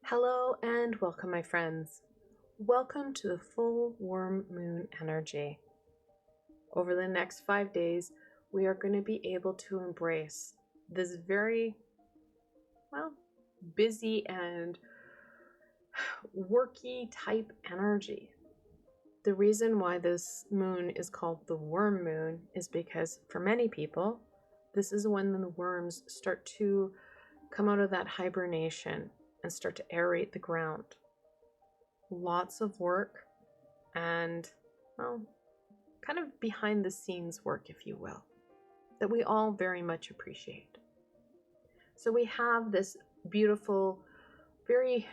Hello and welcome, my friends. Welcome to the full worm moon energy. Over the next 5 days, we are going to be able to embrace this very, busy and worky type energy. The reason why this moon is called the worm moon is because for many people, this is when the worms start to come out of that hibernation and start to aerate the ground. Lots of work and, kind of behind the scenes work, if you will, that we all very much appreciate. So we have this beautiful, very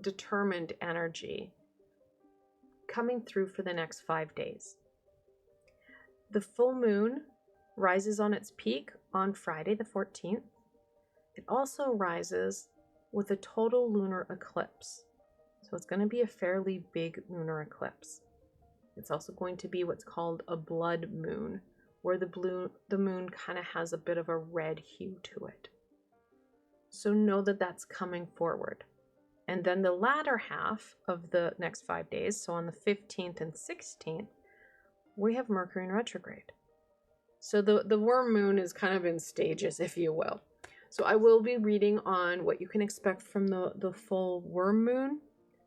determined energy coming through for the next 5 days. The full moon rises on its peak on Friday the 14th. It also rises with a total lunar eclipse. So it's going to be a fairly big lunar eclipse. It's also going to be what's called a blood moon, where the moon kind of has a bit of a red hue to it. So know that that's coming forward. And then the latter half of the next 5 days, so on the 15th and 16th, we have Mercury in retrograde. So the worm moon is kind of in stages, if you will. So I will be reading on what you can expect from the full worm moon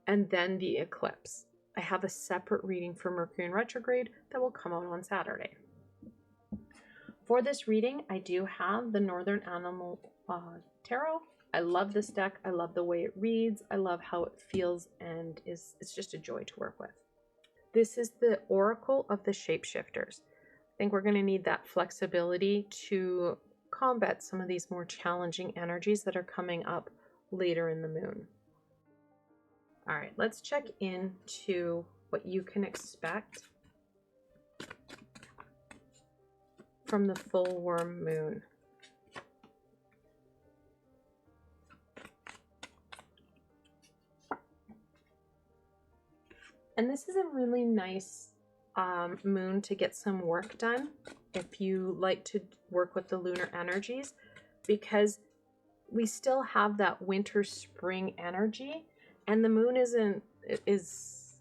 and then the eclipse. I have a separate reading for Mercury in retrograde that will come out on Saturday. For this reading, I do have the Northern Animal Tarot. I love this deck. I love the way it reads. I love how it feels, and it's just a joy to work with. This is the Oracle of the Shapeshifters. I think we're going to need that flexibility to combat some of these more challenging energies that are coming up later in the moon. All right, let's check into what you can expect from the full worm moon. And this is a really nice moon to get some work done if you like to work with the lunar energies, because we still have that winter spring energy, and the moon is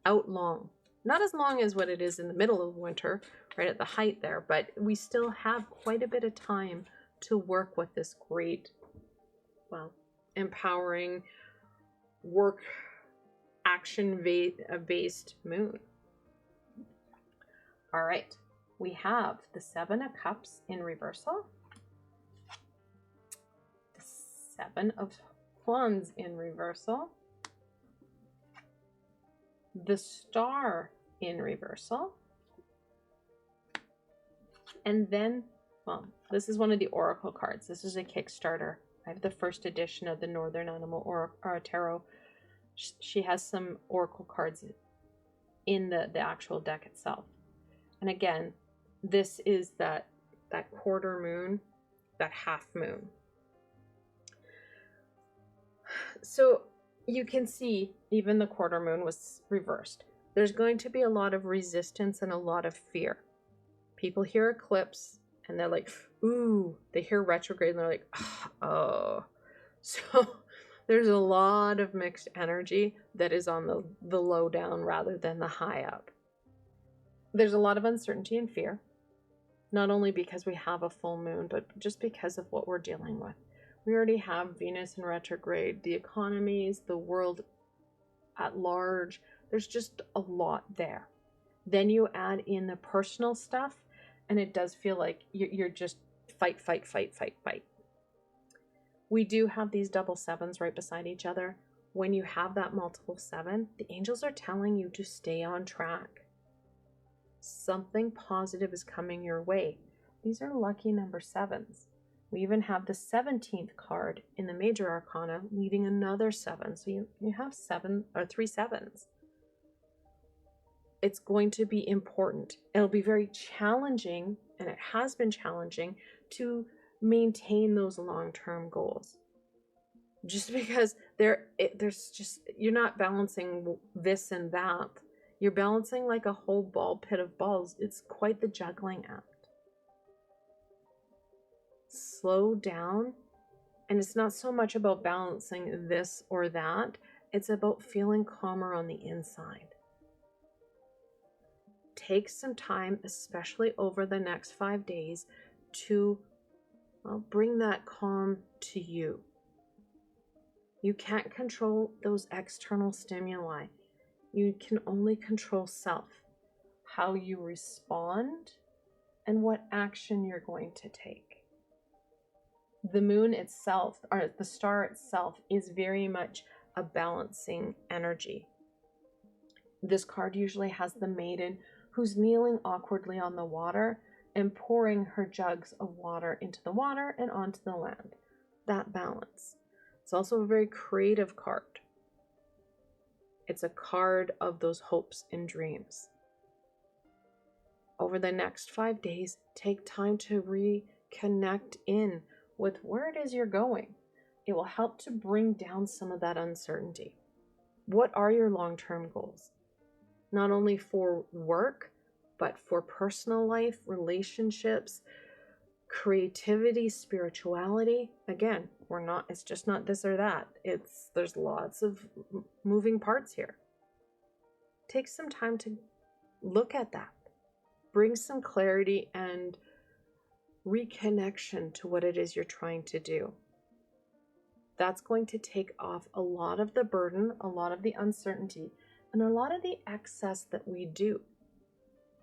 out long. Not as long as what it is in the middle of winter, right at the height there, but we still have quite a bit of time to work with this great, empowering work action-based moon. All right, we have the Seven of Cups in reversal, the Seven of Wands in reversal, the Star in reversal, and then, this is one of the Oracle cards. This is a Kickstarter. I have the first edition of the Northern Animal Tarot. She has some Oracle cards in the actual deck itself. And again, this is that quarter moon, that half moon. So you can see even the quarter moon was reversed. There's going to be a lot of resistance and a lot of fear. People hear eclipse and they're like, ooh, they hear retrograde and they're like, oh. So there's a lot of mixed energy that is on the low down rather than the high up. There's a lot of uncertainty and fear, not only because we have a full moon, but just because of what we're dealing with. We already have Venus in retrograde, the economies, the world at large. There's just a lot there. Then you add in the personal stuff, and it does feel like you're just fight. We do have these double sevens right beside each other. When you have that multiple seven, the angels are telling you to stay on track. Something positive is coming your way. These are lucky number sevens. We even have the 17th card in the major arcana leading another 7. So you have 3 sevens. It's going to be important. It'll be very challenging, and it has been challenging to maintain those long-term goals. Just because there's just, you're not balancing this and that. You're balancing like a whole ball pit of balls. It's quite the juggling act. Slow down And it's not so much about balancing this or that, it's about feeling calmer on the inside. Take some time, especially over the next 5 days, to bring that calm to you. You can't control those external stimuli. You can only control self, how you respond, and what action you're going to take. The moon itself, or the star itself, is very much a balancing energy. This card usually has the maiden who's kneeling awkwardly on the water and pouring her jugs of water into the water and onto the land. That balance. It's also a very creative card. It's a card of those hopes and dreams. Over the next 5 days, take time to reconnect in with where it is you're going. It will help to bring down some of that uncertainty. What are your long-term goals? Not only for work, but for personal life, relationships, creativity, spirituality. Again, it's just not this or that. There's lots of moving parts here. Take some time to look at that. Bring some clarity and reconnection to what it is you're trying to do. That's going to take off a lot of the burden, a lot of the uncertainty, and a lot of the excess that we do.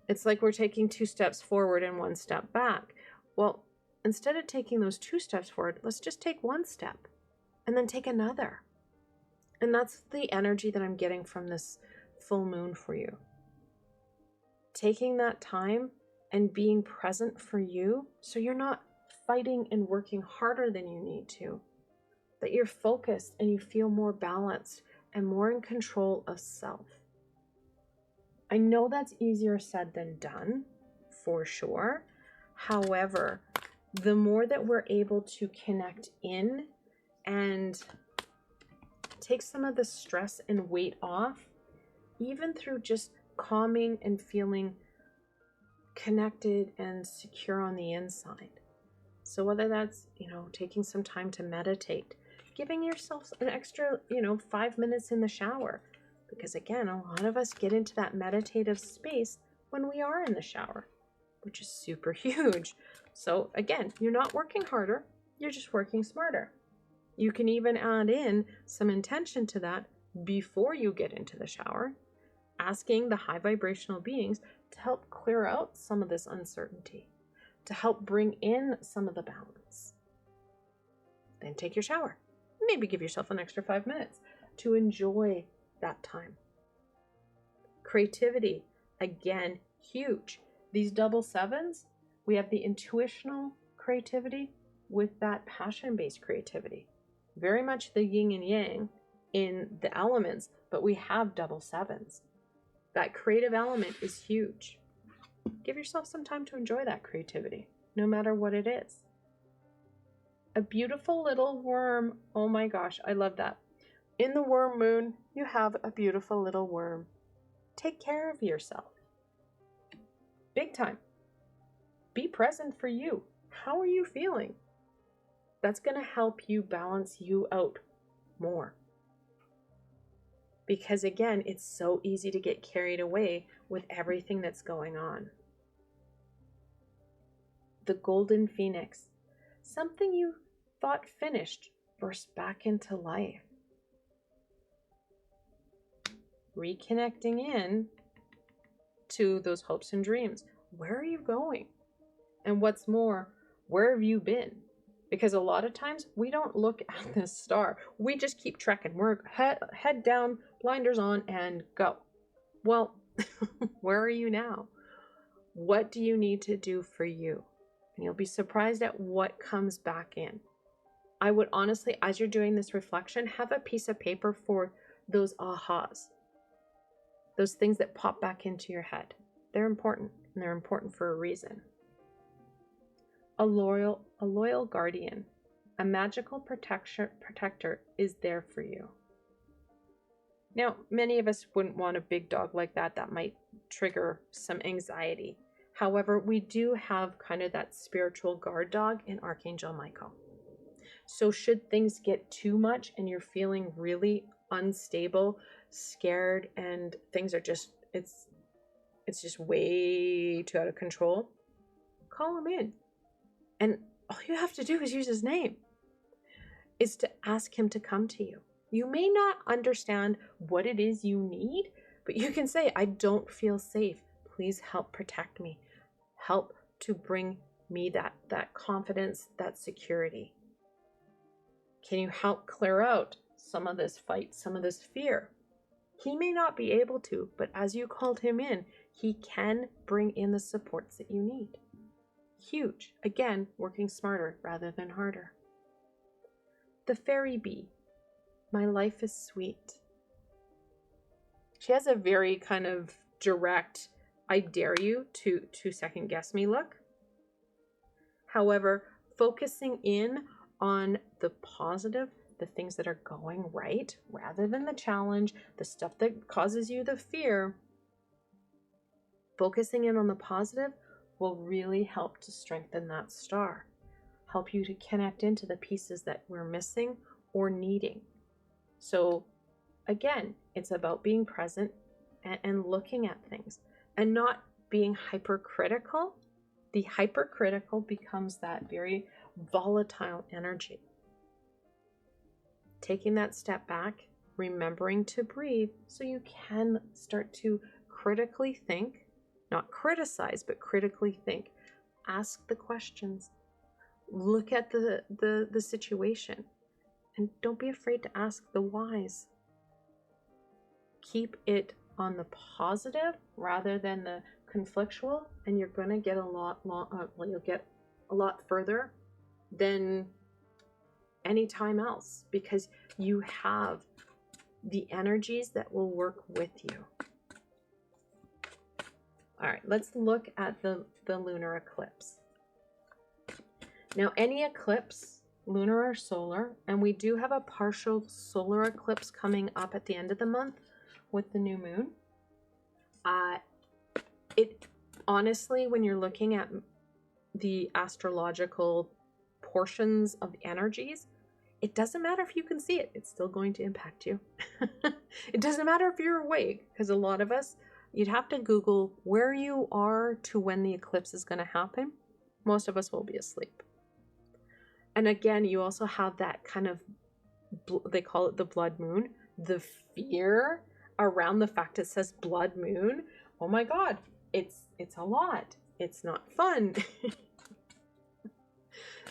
It's like we're taking 2 steps forward and 1 step back. Well, instead of taking those 2 steps forward, let's just take 1 step and then take another. And that's the energy that I'm getting from this full moon for you. Taking that time and being present for you, so you're not fighting and working harder than you need to, that you're focused and you feel more balanced and more in control of self. I know that's easier said than done, for sure. However, the more that we're able to connect in and take some of the stress and weight off, even through just calming and feeling connected and secure on the inside. So whether that's, taking some time to meditate, giving yourself an extra, 5 minutes in the shower, because again, a lot of us get into that meditative space when we are in the shower, which is super huge. So again, you're not working harder, you're just working smarter. You can even add in some intention to that before you get into the shower, asking the high vibrational beings to help clear out some of this uncertainty, to help bring in some of the balance. Then take your shower. Maybe give yourself an extra 5 minutes to enjoy that time. Creativity, again, huge. These double 7s, we have the intuitional creativity with that passion-based creativity. Very much the yin and yang in the elements, but we have double 7s. That creative element is huge. Give yourself some time to enjoy that creativity, no matter what it is. A beautiful little worm. Oh my gosh, I love that. In the worm moon, you have a beautiful little worm. Take care of yourself. Big time. Be present for you. How are you feeling? That's going to help you balance you out more. Because again, it's so easy to get carried away with everything that's going on. The golden phoenix. Something you thought finished burst back into life. Reconnecting in to those hopes and dreams. Where are you going? And what's more, where have you been? Because a lot of times we don't look at this star. We just keep trekking. We're head down, blinders on, and go. Well, where are you now? What do you need to do for you? And you'll be surprised at what comes back in. I would honestly, as you're doing this reflection, have a piece of paper for those ahas. Those things that pop back into your head. They're important, and they're important for a reason. A loyal guardian, a magical protector is there for you. Now, many of us wouldn't want a big dog like that. That might trigger some anxiety. However, we do have kind of that spiritual guard dog in Archangel Michael. So should things get too much and you're feeling really unstable, scared, and things are just, it's just way too out of control, call him in. And all you have to do is use his name, is to ask him to come to you. You may not understand what it is you need, but you can say, I don't feel safe. Please help protect me. Help to bring me that confidence, that security. Can you help clear out some of this fight, some of this fear? He may not be able to, but as you called him in, he can bring in the supports that you need. Huge. Again, working smarter rather than harder. The fairy bee. My life is sweet. She has a very kind of direct, I dare you to second guess me look. However, focusing in on the positive, the things that are going right, rather than the challenge, the stuff that causes you the fear, focusing in on the positive will really help to strengthen that star, help you to connect into the pieces that we're missing or needing. So again, it's about being present and looking at things and not being hypercritical. The hypercritical becomes that very volatile energy. Taking that step back, remembering to breathe so you can start to critically think, not criticize, but critically think. Ask the questions. Look at the situation. And don't be afraid to ask the whys. Keep it on the positive rather than the conflictual, and you're going to get you'll get a lot further than any time else, because you have the energies that will work with you. All right, let's look at the lunar eclipse. Now, any eclipse, lunar or solar, and we do have a partial solar eclipse coming up at the end of the month with the new moon. It honestly, when you're looking at the astrological portions of the energies, it doesn't matter if you can see it, it's still going to impact you. It doesn't matter if you're awake, because a lot of us, you'd have to Google where you are to when the eclipse is going to happen. Most of us will be asleep. And again, you also have that kind of, they call it the blood moon, the fear around the fact it says blood moon. Oh my God, it's a lot. It's not fun.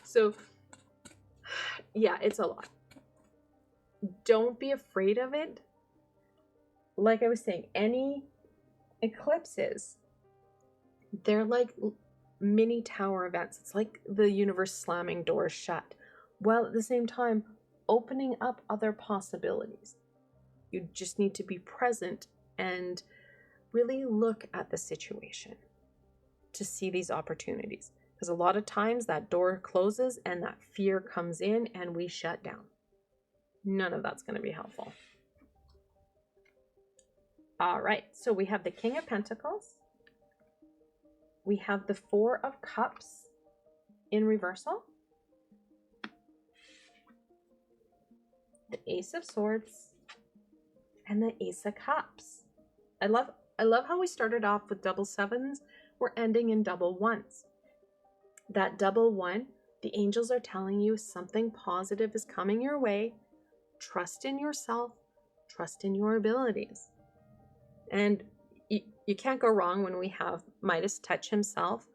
So yeah, it's a lot. Don't be afraid of it. Like I was saying, any eclipses, they're like mini tower events. It's like the universe slamming doors shut, while at the same time opening up other possibilities. You just need to be present and really look at the situation to see these opportunities. Because a lot of times that door closes and that fear comes in and we shut down. None of that's going to be helpful. All right, so we have the King of Pentacles. We have the Four of Cups in reversal. The Ace of Swords and the Ace of Cups. I love how we started off with double sevens. We're ending in double ones. That double one, the angels are telling you something positive is coming your way. Trust in yourself. Trust in your abilities. And you can't go wrong when we have Midas touch himself,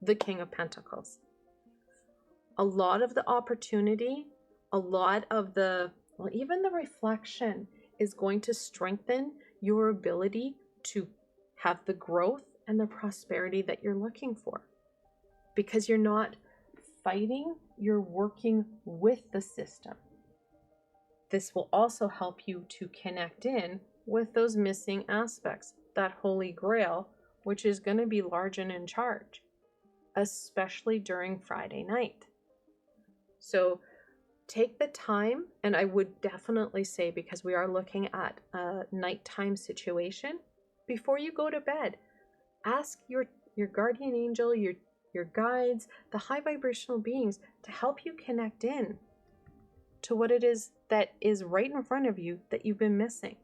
the King of Pentacles. A lot of the opportunity, a lot of the, well, even the reflection is going to strengthen your ability to have the growth and the prosperity that you're looking for. Because you're not fighting, you're working with the system. This will also help you to connect in with those missing aspects, that holy grail, which is going to be large and in charge, especially during Friday night. So take the time, and I would definitely say, because we are looking at a nighttime situation, before you go to bed, ask your guardian angel, your guides, the high vibrational beings to help you connect in to what it is that is right in front of you that you've been missing.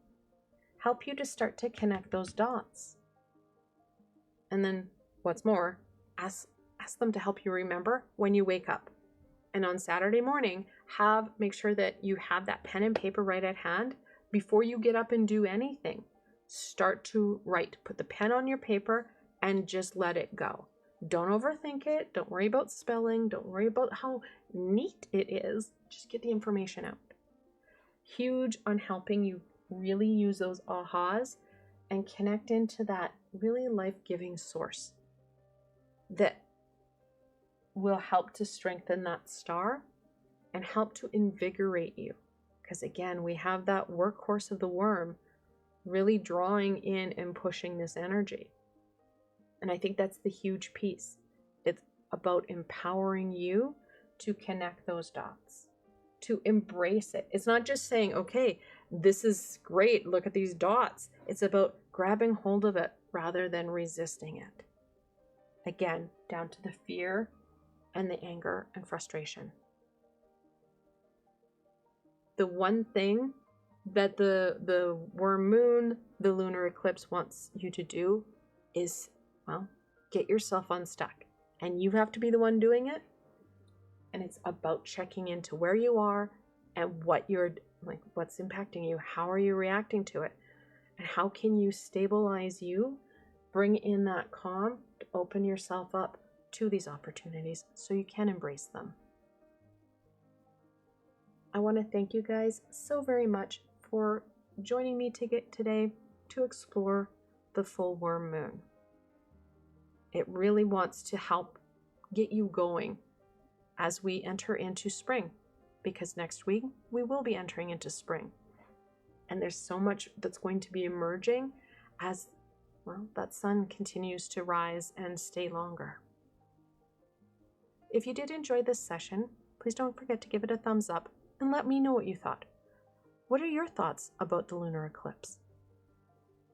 Help you to start to connect those dots. And then, what's more, ask them to help you remember when you wake up. And on Saturday morning, make sure that you have that pen and paper right at hand before you get up and do anything. Start to write. Put the pen on your paper and just let it go. Don't overthink it. Don't worry about spelling. Don't worry about how neat it is. Just get the information out. Huge on helping you really use those ahas and connect into that really life-giving source that will help to strengthen that star and help to invigorate you. Because again, we have that workhorse of the worm really drawing in and pushing this energy. And I think that's the huge piece. It's about empowering you to connect those dots, to embrace it. It's not just saying, okay, this is great, look at these dots. It's about grabbing hold of it rather than resisting it. Again, down to the fear and the anger and frustration. The one thing that the worm moon, the lunar eclipse wants you to do is, well, get yourself unstuck. And you have to be the one doing it. And it's about checking into where you are and what's impacting you. How are you reacting to it? And how can you stabilize you, bring in that calm to open yourself up to these opportunities so you can embrace them. I want to thank you guys so very much for joining me today to explore the full worm moon. It really wants to help get you going as we enter into spring, because next week we will be entering into spring. And there's so much that's going to be emerging as, well, that sun continues to rise and stay longer. If you did enjoy this session, please don't forget to give it a thumbs up and let me know what you thought. What are your thoughts about the lunar eclipse?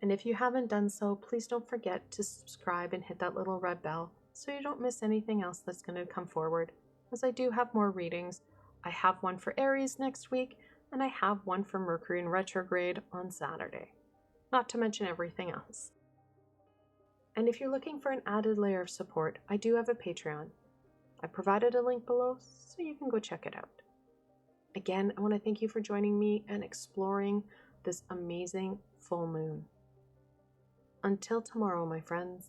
And if you haven't done so, please don't forget to subscribe and hit that little red bell so you don't miss anything else that's going to come forward, as I do have more readings. I have one for Aries next week, and I have one for Mercury in retrograde on Saturday, not to mention everything else. And if you're looking for an added layer of support, I do have a Patreon. I provided a link below so you can go check it out. Again, I want to thank you for joining me and exploring this amazing full moon. Until tomorrow, my friends.